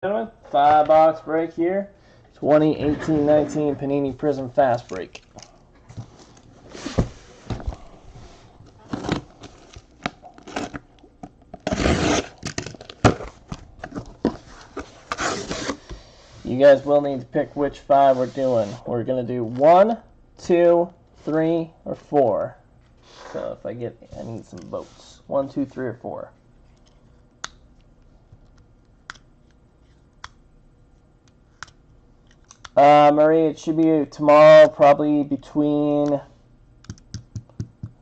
Gentlemen, 5-box break here. 2018-19 Panini Prizm Fast Break. You guys will need to pick which 5 we're doing. We're going to do 1, 2, 3, or 4. So if I need some votes. 1, 2, 3, or 4. Marie, it should be tomorrow, probably between,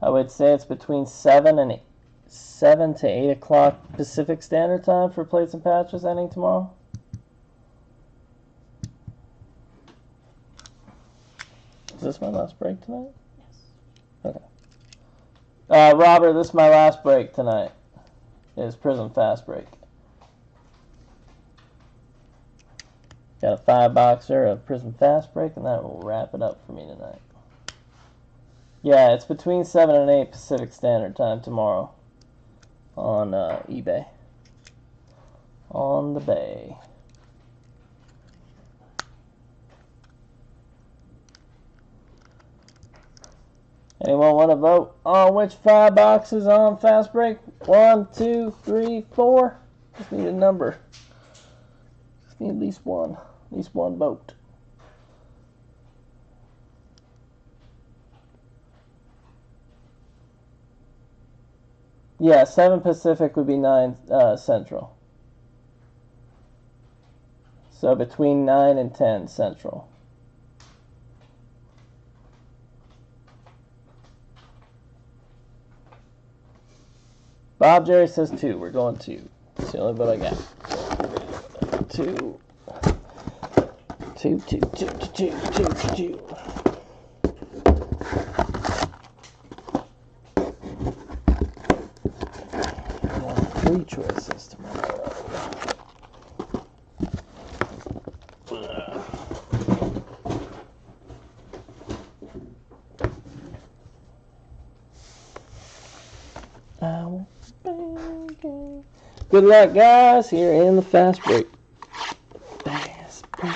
I would say it's between 7 to 8 o'clock Pacific Standard Time for plates and patches ending tomorrow. Is this my last break tonight? Yes. Okay. Robert, this is my last break tonight. It's Prizm Fast Break. Got a 5-boxer of Prizm Fast Break, and that will wrap it up for me tonight. Yeah, it's between 7 and 8 Pacific Standard Time tomorrow on eBay. On the bay. Anyone want to vote on which 5 boxes on Fast Break? 1, 2, 3, 4. Just need a number. Just need at least one. At least one vote. Yeah, 7 Pacific would be 9 Central. So between 9 and 10 Central. Bob Jerry says 2. We're going 2. That's the only vote I got. 2. 2, 2, 2, 2, 2, 2. Three choices tomorrow. Good luck, guys, here in the Fast Break. Fast Break.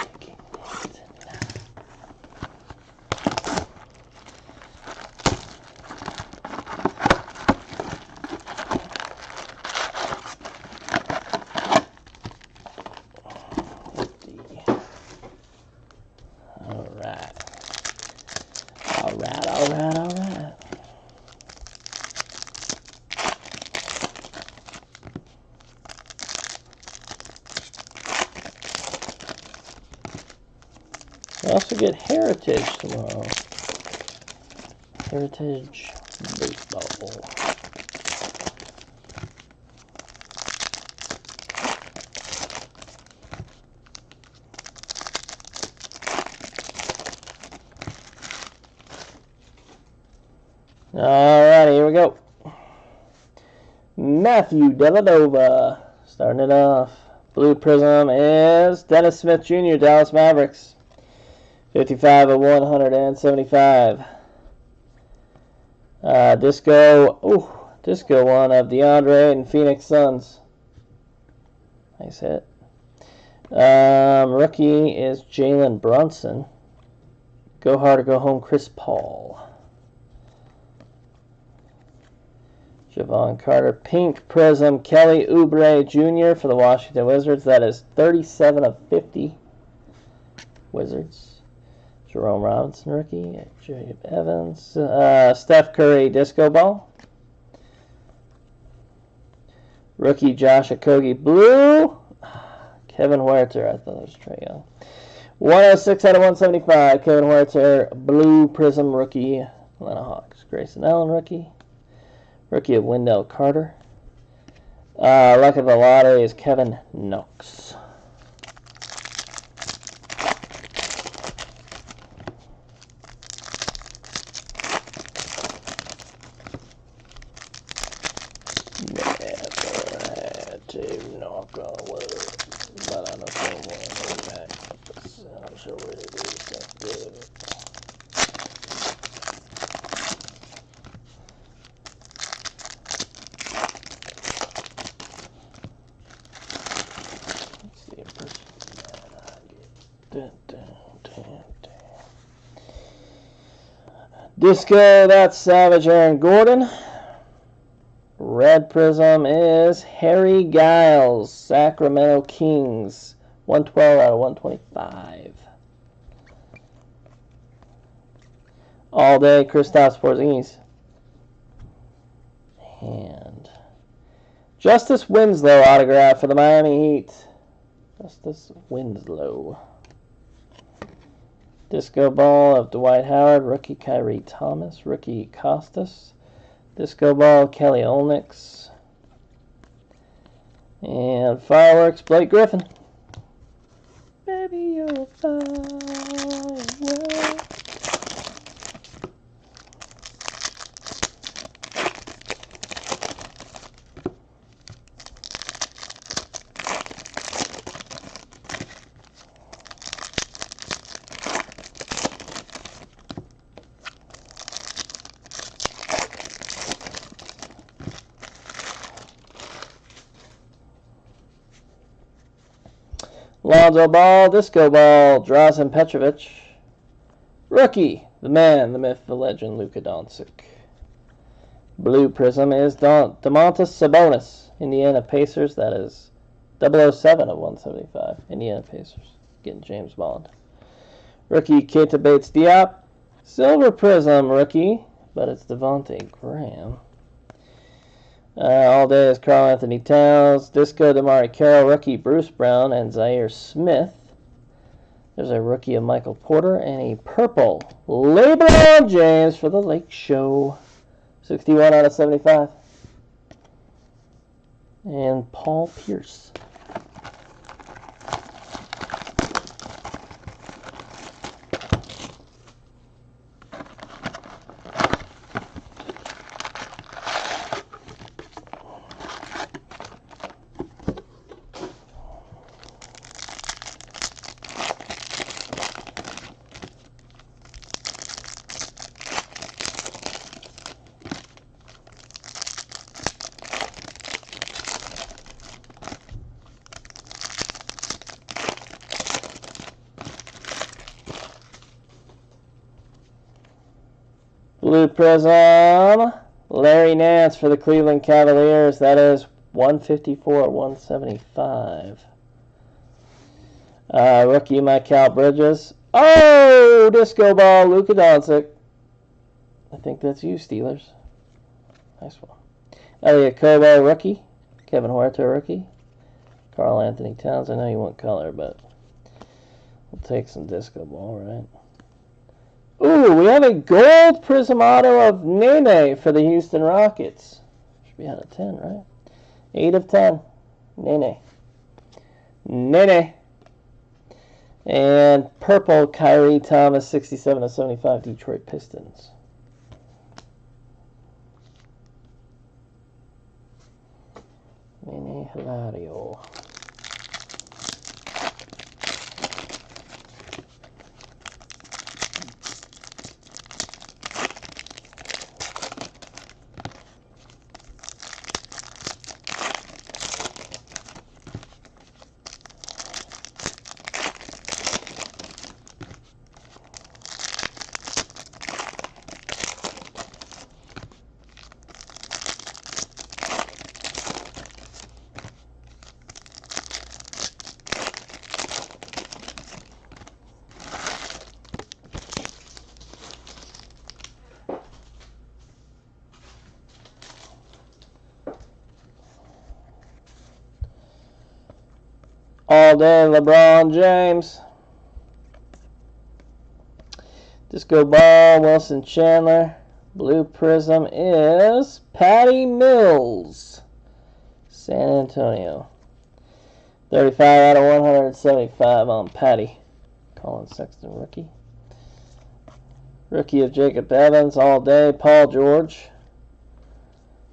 All right. We also get Heritage tomorrow. Heritage Baseball. Alrighty, here we go. Matthew Dellavedova starting it off. Blue Prism is Dennis Smith Jr., Dallas Mavericks. 55 of 175. Disco one of DeAndre and Phoenix Suns. Nice hit. Rookie is Jalen Brunson. Go hard or go home, Chris Paul. Javon Carter, Pink Prism, Kelly Oubre Jr. for the Washington Wizards. That is 37 of 50. Wizards. Jerome Robinson, rookie. Jacob Evans. Steph Curry, Disco Ball. Rookie Josh Okogie, blue. Kevin Huerter, I thought it was Trae Young. 106 out of 175. Kevin Huerter, blue Prism, rookie. Atlanta Hawks. Grayson Allen, rookie. Rookie of Wendell Carter. Luck of the lottery is Kevin Knox. Never had to knock on wood, but I know someone back. I'm sure where they do stuff good. Disco, that's Savage Aaron Gordon. Red Prism is Harry Giles, Sacramento Kings. 112 out of 125. All day, Kristaps Porzingis. And Justice Winslow autograph for the Miami Heat. Justice Winslow. Disco ball of Dwight Howard. Rookie Kyrie Thomas. Rookie Costas. Disco ball Kelly Olynyk. And fireworks Blake Griffin. Baby, you're fireworks. Lonzo Ball, Disco Ball, Drazen Petrovic. Rookie, the man, the myth, the legend, Luka Doncic. Blue Prism is Domantas Sabonis, Indiana Pacers. That is 007 of 175. Indiana Pacers, getting James Bond. Rookie, Keita Bates-Diop. Silver Prism, rookie, but it's Devontae Graham. All day is Karl Anthony Towns. Disco DeMar Carroll, rookie Bruce Brown, and Zaire Smith. There's a rookie of Michael Porter and a purple LeBron James for the Lake Show. 61 out of 75. And Paul Pierce. Blue Prism, Larry Nance for the Cleveland Cavaliers. That is 154 175. Rookie Mikal Bridges. Oh, Disco Ball, Luka Doncic. I think that's you, Steelers. Nice one. Elliot Kobo, rookie. Kevin Huerter, rookie. Karl Anthony Towns. I know you want color, but we'll take some Disco Ball, right? Ooh, we have a gold Prism auto of Nene for the Houston Rockets. Should be out of 10, right? 8 of 10. Nene. Nene. And purple Kyrie Thomas, 67 of 75, Detroit Pistons. Nene Hilario. All day, LeBron James. Disco Ball, Wilson Chandler. Blue Prism is Patty Mills, San Antonio. 35 out of 175 on Patty. Colin Sexton, rookie. Rookie of Jacob Evans, all day, Paul George.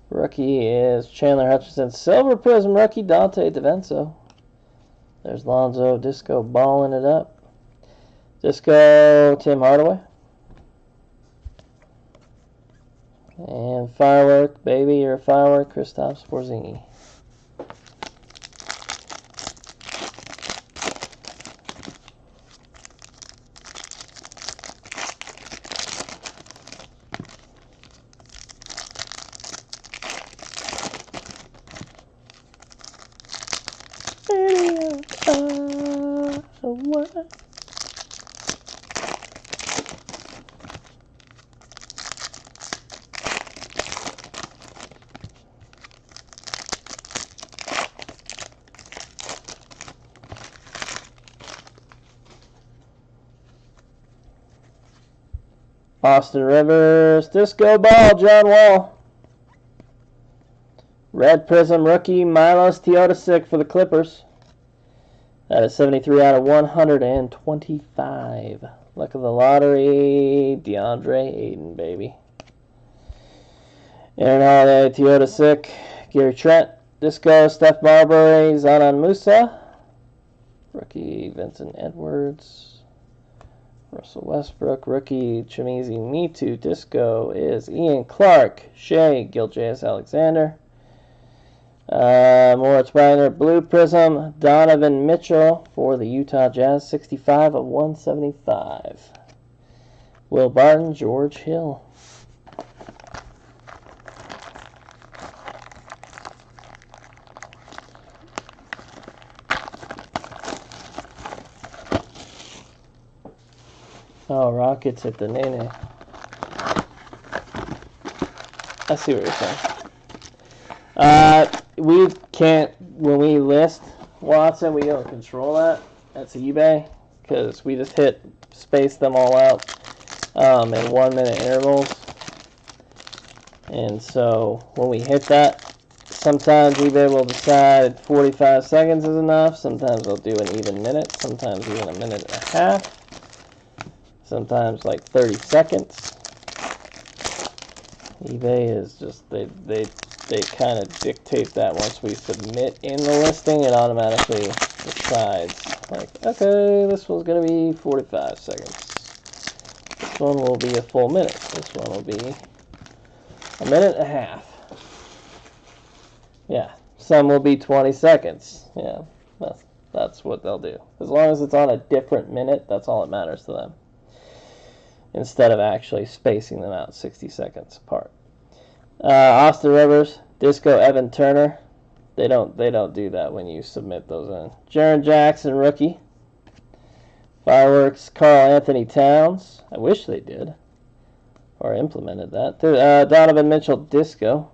Rookie is Chandler Hutchinson. Silver Prism rookie, Dante DiVincenzo. There's Lonzo Disco balling it up. Disco Tim Hardaway. And firework, baby, you're a firework, Kristaps Porzingis. Austin Rivers, Disco Ball, John Wall. Red Prism rookie, Milos Teodosic for the Clippers. That is 73 out of 125. Luck of the lottery, DeAndre Ayton, baby. Aaron Holiday, Teodosic, Gary Trent, Disco, Steph Marbury, Zanan Musa. Rookie, Vincent Edwards. Russell Westbrook, rookie, Chimizi Mitu, Disco is Ian Clark, Shea, Gilgeous Alexander. Moritz Wagner, Blue Prism, Donovan Mitchell for the Utah Jazz, 65 of 175. Will Barton, George Hill. Oh, Rockets at the Nene. I see what you're saying. We can't, when we list Watson, we don't control that. That's eBay, because we just space them all out in 1 minute intervals. And so when we hit that, sometimes eBay will decide 45 seconds is enough. Sometimes they'll do an even minute. Sometimes even a minute and a half. Sometimes like 30 seconds. eBay is just, they kind of dictate that once we submit in the listing, it automatically decides, like, okay, this one's going to be 45 seconds. This one will be a full minute. This one will be a minute and a half. Yeah, some will be 20 seconds. Yeah, that's what they'll do. As long as it's on a different minute, that's all that matters to them, instead of actually spacing them out 60 seconds apart. Austin Rivers, Disco Evan Turner. They don't do that when you submit those in. Jaren Jackson, rookie. Fireworks, Karl Anthony Towns. I wish they did, or implemented that. Donovan Mitchell, Disco.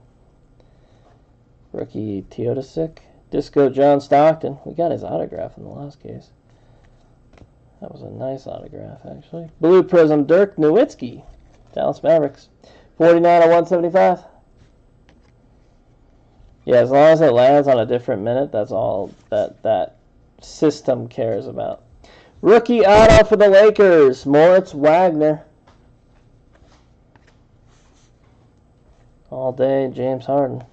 Rookie Teodosic. Disco John Stockton. We got his autograph in the last case. That was a nice autograph, actually. Blue Prism, Dirk Nowitzki, Dallas Mavericks. 49 of 175. Yeah, as long as it lands on a different minute, that's all that system cares about. Rookie auto for the Lakers, Moritz Wagner. All day, James Harden.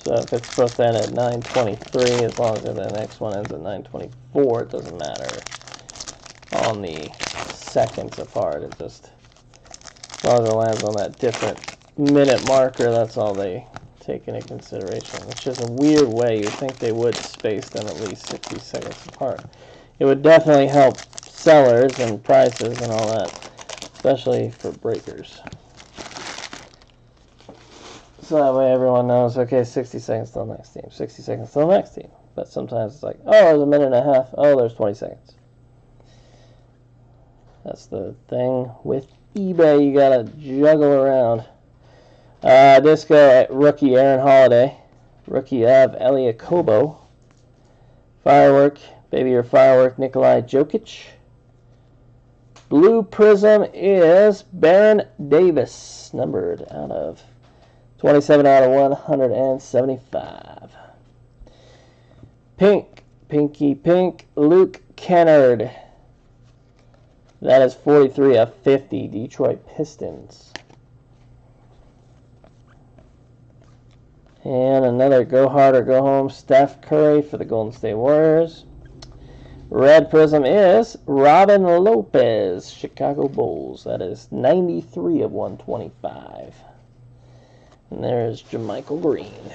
So if it's supposed to end at 9:23, as long as the next one ends at 9:24, it doesn't matter on the seconds apart. It just, as long as it lands on that different minute marker, that's all they take into consideration, which is a weird way. You'd think they would space them at least 60 seconds apart. It would definitely help sellers and prices and all that, especially for breakers. So that way everyone knows, okay, 60 seconds till the next team, 60 seconds till the next team. But sometimes it's like, oh, there's a minute and a half. Oh, there's 20 seconds. That's the thing with eBay. You got to juggle around. Disco rookie Aaron Holiday. Rookie of Elia Kobo. Firework, baby your firework, Nikolai Jokic. Blue Prism is Baron Davis, numbered out of 27 out of 175. Pink, Pinky Pink, Luke Kennard. That is 43 of 50, Detroit Pistons. And another go hard or go home, Steph Curry for the Golden State Warriors. Red Prism is Robin Lopez, Chicago Bulls. That is 93 of 125. And there's JaMychal Green.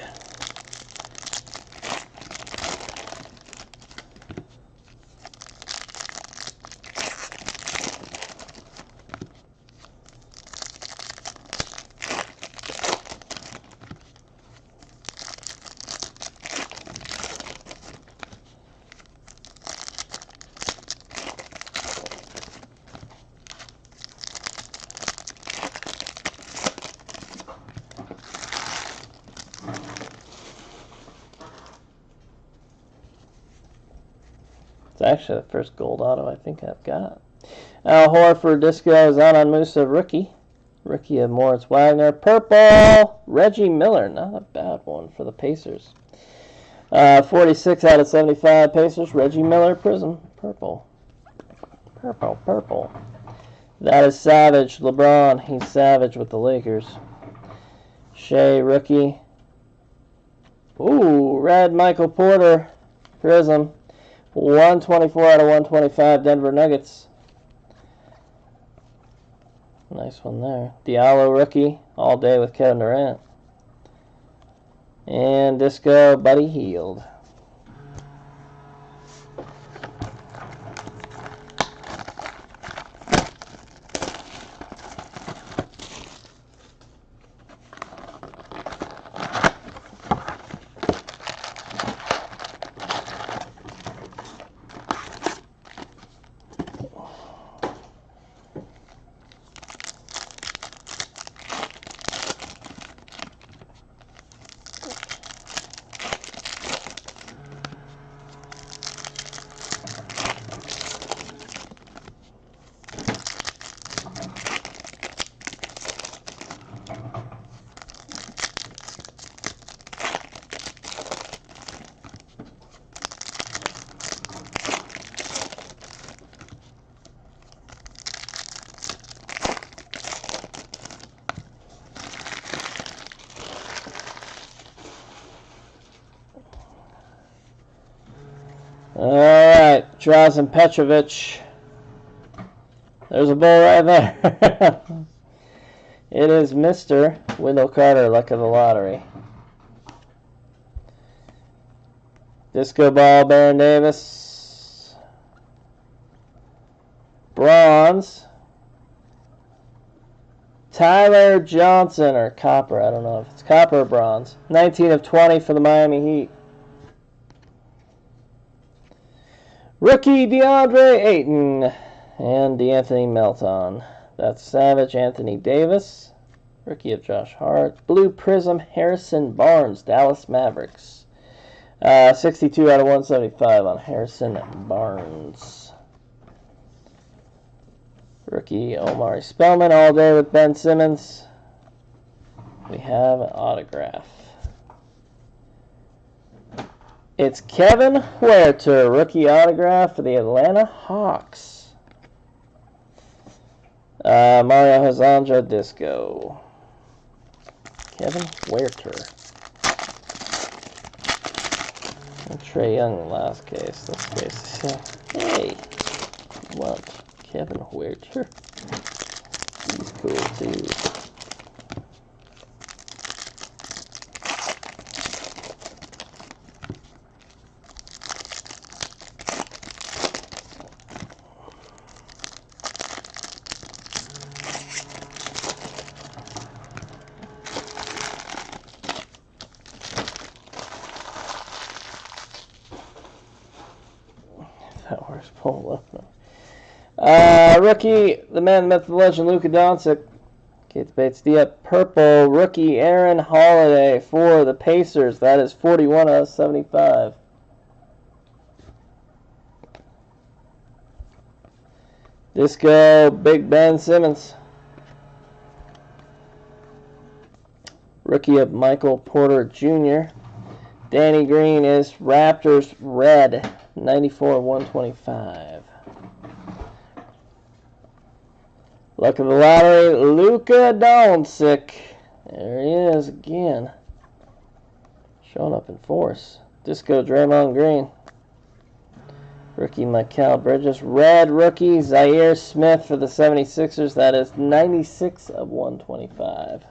It's actually the first gold auto I think I've got. Al Horford Disco, Zanon Musa rookie. Rookie of Moritz Wagner. Purple, Reggie Miller. Not a bad one for the Pacers. 46 out of 75 Pacers. Reggie Miller Prizm. Purple. Purple, purple. That is Savage. LeBron. He's Savage with the Lakers. Shea rookie. Ooh, red Michael Porter Prizm. 124 out of 125 Denver Nuggets. Nice one there. Diallo rookie, all day with Kevin Durant. And Disco Buddy Hield. Alright, Drazen Petrovic. There's a bull right there. It is Mr. Wendell Carter, luck of the lottery. Disco Ball, Baron Davis. Bronze. Tyler Johnson, or copper, I don't know if it's copper or bronze. 19 of 20 for the Miami Heat. Rookie DeAndre Ayton and DeAnthony Melton. That's Savage Anthony Davis. Rookie of Josh Hart. Blue Prizm Harrison Barnes, Dallas Mavericks. 62 out of 175 on Harrison Barnes. Rookie Omari Spellman, all day with Ben Simmons. We have an autograph. It's Kevin Huerter, rookie autograph for the Atlanta Hawks. Mario Hezonja Disco. Kevin Huerter. And Trae Young in the last case. This case. Hey, what? Kevin Huerter. He's cool too. That works. Pull up. Rookie, the man, the myth, the legend, Luka Doncic. Kate Bates, purple rookie Aaron Holiday for the Pacers. That is 41 out of 75. Disco Big Ben Simmons. Rookie of Michael Porter Jr. Danny Green is Raptors red. 94 125. Luck of the lottery, Luka Doncic. There he is again. Showing up in force. Disco Draymond Green. Rookie Mikal Bridges. Red rookie Zaire Smith for the 76ers. That is 96 of 125.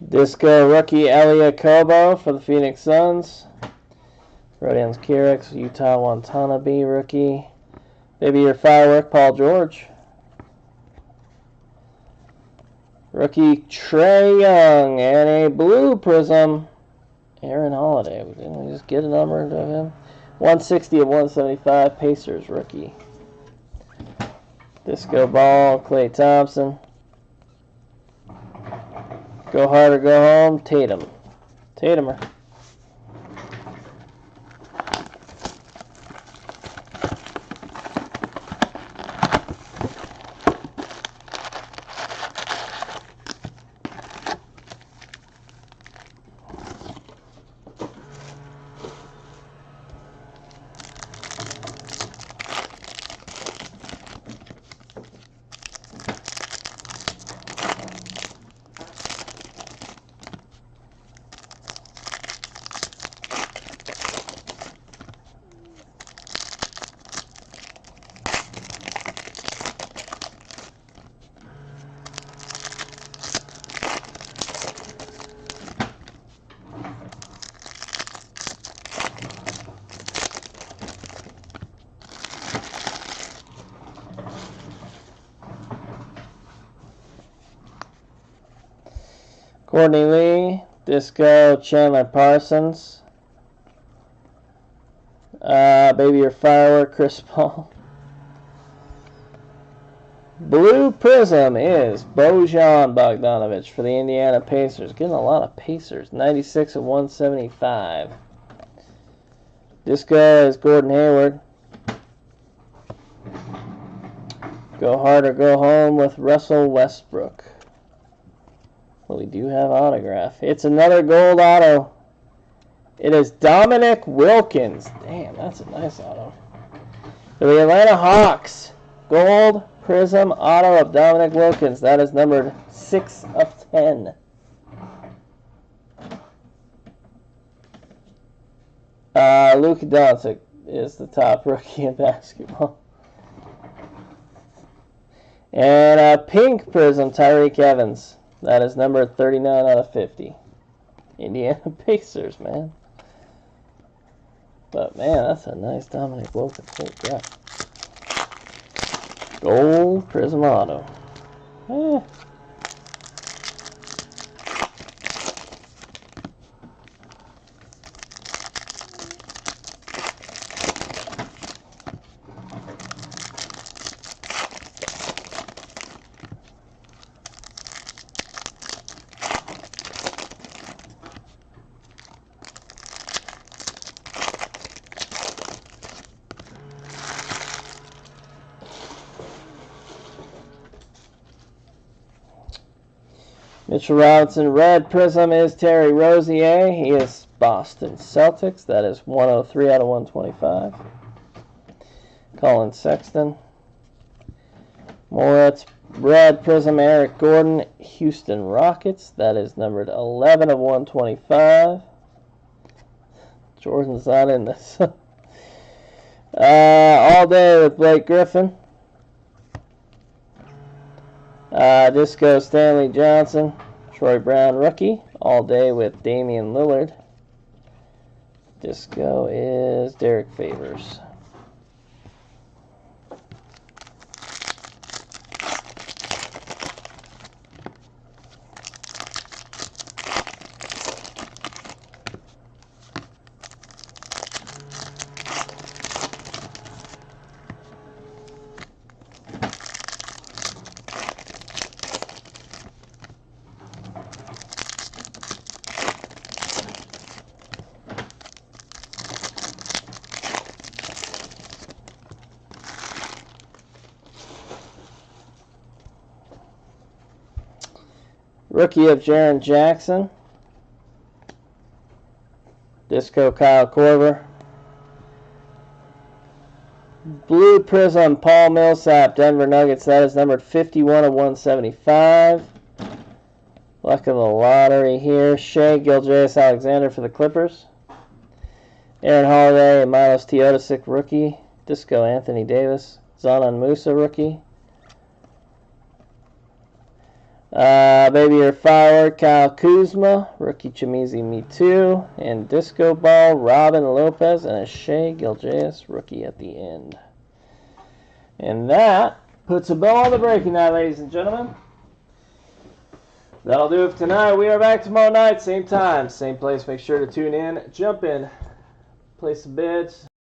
Disco rookie Elia Kobo for the Phoenix Suns. Rodions Kyrix, Utah Watanabe rookie. Maybe your firework, Paul George. Rookie Trae Young and a blue prism, Aaron Holiday. Didn't we just get a number of him? 160 of 175, Pacers rookie. Disco ball, Klay Thompson. Go hard or go home, Tatum. Tatumer. Courtney Lee, Disco, Chandler Parsons. Baby your firework, Chris Paul. Blue Prism is Bojan Bogdanovic for the Indiana Pacers. Getting a lot of Pacers. 96 of 175. Disco is Gordon Hayward. Go hard or go home with Russell Westbrook. Well, we do have autograph. It's another gold auto. It is Dominic Wilkins. Damn, that's a nice auto. For the Atlanta Hawks, gold prism auto of Dominic Wilkins. That is numbered 6 of 10. Luka Doncic is the top rookie in basketball. And a pink prism, Tyreek Evans. That is number 39 out of 50. Indiana Pacers, man. But, man, that's a nice Dominic Wilkins. Holy crap. Gold prism auto. Mitchell Robinson, red prism is Terry Rozier. He is Boston Celtics. That is 103 out of 125. Colin Sexton. Moritz, red prism, Eric Gordon, Houston Rockets. That is numbered 11 of 125. Jordan's not in this. All day with Blake Griffin. Disco Stanley Johnson, Troy Brown rookie, all day with Damian Lillard. Disco is Derek Favors. Rookie of Jaren Jackson. Disco Kyle Korver. Blue Prism Paul Millsap, Denver Nuggets. That is numbered 51 of 175. Luck of the lottery here. Shea Gilgeous-Alexander for the Clippers. Aaron Holiday and Milos Teodosic rookie. Disco Anthony Davis. Zanan Musa rookie. Baby or Firework, Kyle Kuzma, rookie Chimizi, me too, and Disco Ball, Robin Lopez, and a Shea Gilgeous rookie at the end. And that puts a bow on the breaking night, ladies and gentlemen. That'll do it for tonight. We are back tomorrow night, same time, same place. Make sure to tune in, jump in, place some bids.